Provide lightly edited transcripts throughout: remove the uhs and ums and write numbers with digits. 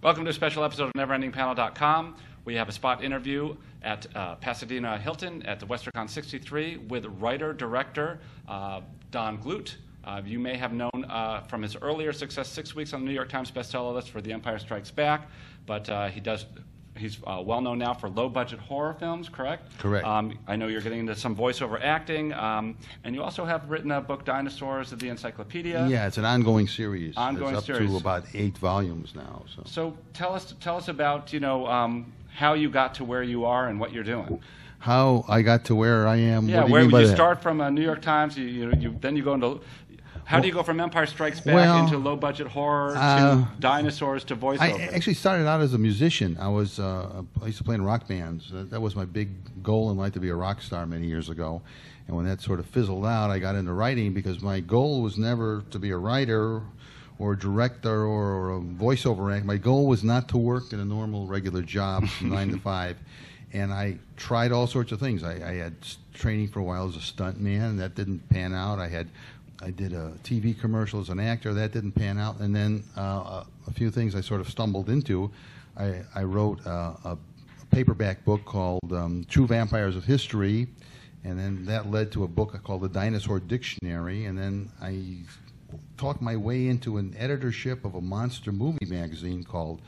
Welcome to a special episode of Neverendingpanel.com. We have a spot interview at Pasadena Hilton at the WesterCon 63 with writer-director Don Glut. You may have known from his earlier success, 6 weeks on the New York Times bestseller list for The Empire Strikes Back, but he's well known now for low-budget horror films, correct? Correct. I know you're getting into some voiceover acting, and you also have written a book, Dinosaurs of the Encyclopedia. Yeah, it's an ongoing series. Ongoing it's up series. to about 8 volumes now. So tell us about how you got to where you are and what you're doing. How I got to where I am. Yeah, what do you where mean would by you that? start from New York Times? Then you go into. How do you go from Empire Strikes Back into low-budget horror to dinosaurs to voiceover? I actually started out as a musician. I used to play in rock bands. That was my big goal in life, to be a rock star many years ago. And when that sort of fizzled out, I got into writing because my goal was never to be a writer or a director or a voiceover act. My goal was not to work in a normal, regular job from 9 to 5. And I tried all sorts of things. I had training for a while as a stunt man. That didn't pan out. I did a TV commercial as an actor. That didn't pan out. And then a few things I sort of stumbled into. I wrote a paperback book called True Vampires of History, and then that led to a book called The Dinosaur Dictionary, and then I talked my way into an editorship of a monster movie magazine called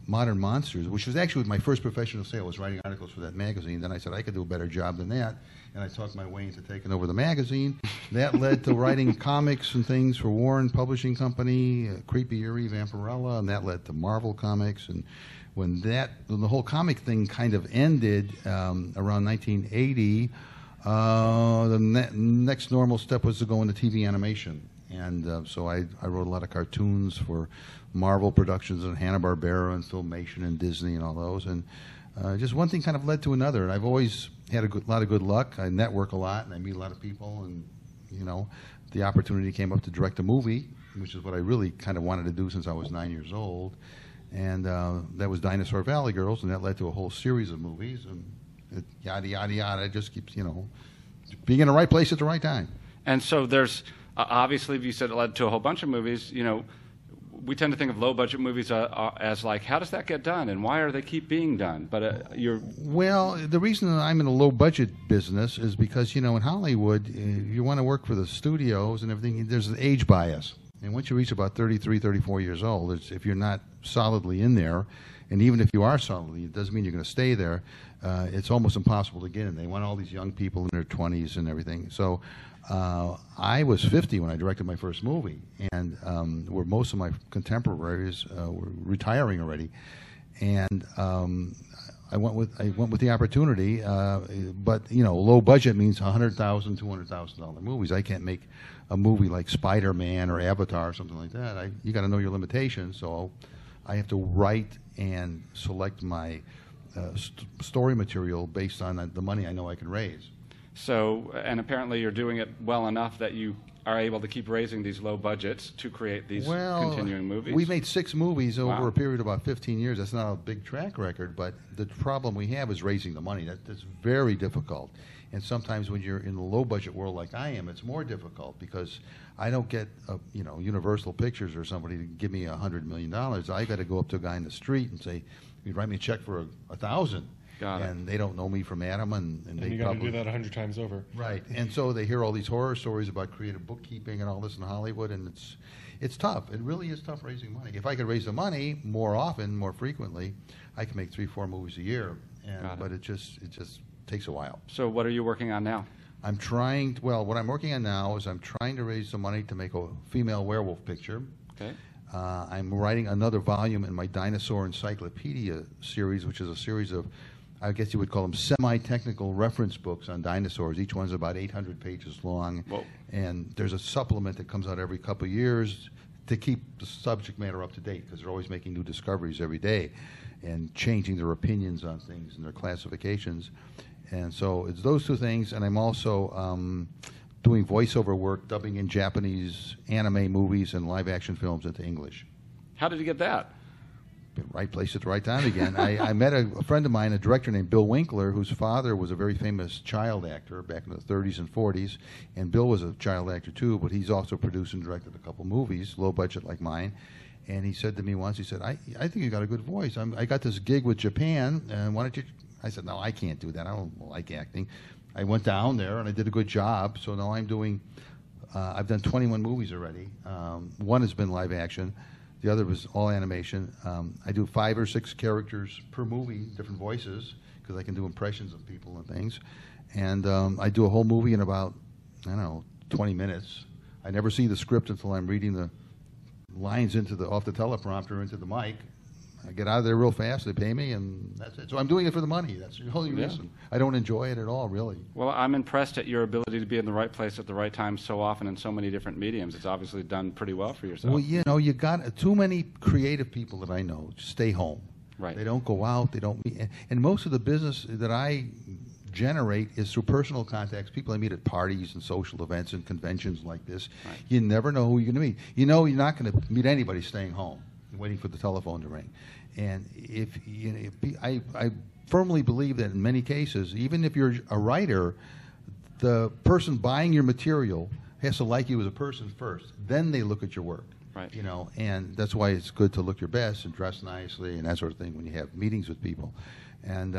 Modern Monsters, which was actually my first professional sale, was writing articles for that magazine. Then I said I could do a better job than that, and I talked my way into taking over the magazine. That led to writing comics and things for Warren Publishing Company, Creepy Eerie, Vampirella, and that led to Marvel Comics. And when the whole comic thing kind of ended around 1980, the next normal step was to go into TV animation. And so I wrote a lot of cartoons for Marvel Productions and Hanna-Barbera and Filmation and Disney and all those. And just one thing kind of led to another. And I've always had a lot of good luck. I network a lot and I meet a lot of people. And, the opportunity came up to direct a movie, which is what I really kind of wanted to do since I was 9 years old. And that was Dinosaur Valley Girls, and that led to a whole series of movies. And yada, yada, yada. It just keeps, being in the right place at the right time. And so there's... obviously, you said it led to a whole bunch of movies. We tend to think of low-budget movies as like, how does that get done, and why are they keep being done? But well, the reason that I'm in a low-budget business is because in Hollywood, you want to work for the studios and everything. There's an age bias, and once you reach about 33, 34 years old, if you're not solidly in there, and even if you are solidly, it doesn't mean you're going to stay there. It's almost impossible to get in. They want all these young people in their 20s and everything. So I was 50 when I directed my first movie, and where most of my contemporaries were retiring already. And I went with the opportunity, but low budget means $100,000, $200,000 movies. I can't make a movie like Spider-Man or Avatar or something like that. You got to know your limitations. So I have to write and select my story material based on the money I know I can raise. So, and apparently you're doing it well enough that you are able to keep raising these low budgets to create these continuing movies. We made 6 movies over a period of about 15 years. That's not a big track record, but the problem we have is raising the money. That's very difficult. And sometimes when you're in the low-budget world like I am, it's more difficult because I don't get, Universal Pictures or somebody to give me $100 million. I got to go up to a guy in the street and say, "You write me a check for $1,000." And they don't know me from Adam, and they you got to do that 100 times over. Right, and so they hear all these horror stories about creative bookkeeping and all this in Hollywood, and it's tough. It really is tough raising money. If I could raise the money more often, more frequently, I could make 3-4 movies a year. But it just takes a while. So what are you working on now? What I'm working on now is I'm trying to raise some money to make a female werewolf picture. Okay. I'm writing another volume in my Dinosaur Encyclopedia series, which is a series of, I guess you would call them semi-technical reference books on dinosaurs. Each one's about 800 pages long. Whoa. And there's a supplement that comes out every couple of years to keep the subject matter up to date, because they're always making new discoveries every day and changing their opinions on things and their classifications. And so it's those two things, and I'm also doing voiceover work, dubbing in Japanese anime movies and live-action films into English. How did you get that? Right place at the right time again. I met a friend of mine, a director named Bill Winkler, whose father was a very famous child actor back in the 30s and 40s, and Bill was a child actor too, but he's also produced and directed a couple movies, low budget like mine. And he said to me once, he said, I think you got a good voice. I got this gig with Japan, and why don't you? I said, no, I can't do that. I don't like acting. I went down there, and I did a good job. So now I'm doing, I've done 21 movies already. One has been live action. The other was all animation. I do 5 or 6 characters per movie, different voices, because I can do impressions of people and things. And I do a whole movie in about, 20 minutes. I never see the script until I'm reading the lines off the teleprompter into the mic. I get out of there real fast. They pay me, and that's it. So I'm doing it for the money. That's the only reason. I don't enjoy it at all, really. Well, I'm impressed at your ability to be in the right place at the right time so often in so many different mediums. It's obviously done pretty well for yourself. Well, you got too many creative people that I know stay home. Right. They don't go out. They don't meet. And most of the business that I generate is through personal contacts, people I meet at parties and social events and conventions like this. Right. You never know who you're going to meet. You're not going to meet anybody staying home and waiting for the telephone to ring. And I firmly believe that in many cases, even if you're a writer, the person buying your material has to like you as a person first. Then they look at your work. Right. And that's why it's good to look your best and dress nicely and that sort of thing when you have meetings with people. And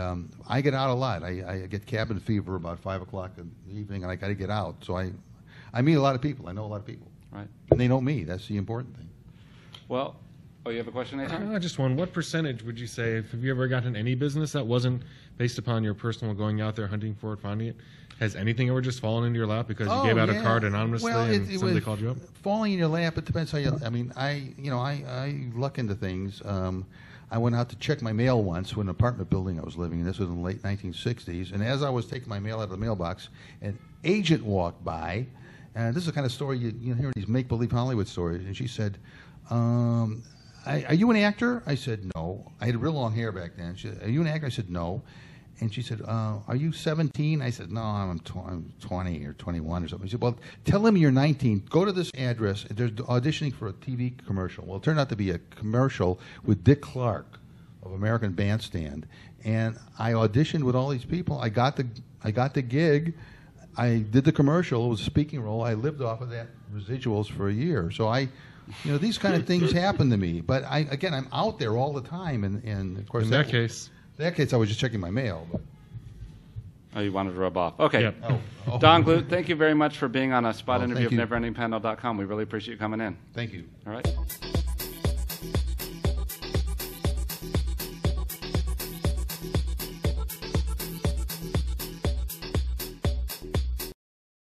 I get out a lot. I get cabin fever about 5 o'clock in the evening, and I got to get out. So I meet a lot of people. I know a lot of people. Right. And they know me. That's the important thing. Well, you have a question, Nathan? Just one. What percentage would you say, have you ever gotten any business that wasn't based upon your personal going out there hunting for it, finding it? Has anything ever just fallen into your lap because you gave out a card anonymously and somebody called you up? Falling in your lap, it depends how you. I mean, I luck into things. I went out to check my mail once to an apartment building I was living in. This was in the late 1960s. And as I was taking my mail out of the mailbox, an agent walked by. And this is the kind of story you hear in these make-believe Hollywood stories. And she said, are you an actor? I said, no. I had real long hair back then. She said, are you an actor? I said, no. And she said, are you 17? I said, no, I'm 20 or 21 or something. She said, well, tell him you're 19. Go to this address. They're auditioning for a TV commercial. Well, it turned out to be a commercial with Dick Clark of American Bandstand. And I auditioned with all these people. I got the gig. I did the commercial. It was a speaking role. I lived off of that residuals for a year. So these kind of things happen to me. But I'm out there all the time. And of course, in that case, I was just checking my mail. But. Oh, you wanted to rub off. Okay. Yep. Don Glut, thank you very much for being on a spot interview of you. Neverendingpanel.com. We really appreciate you coming in. Thank you. All right.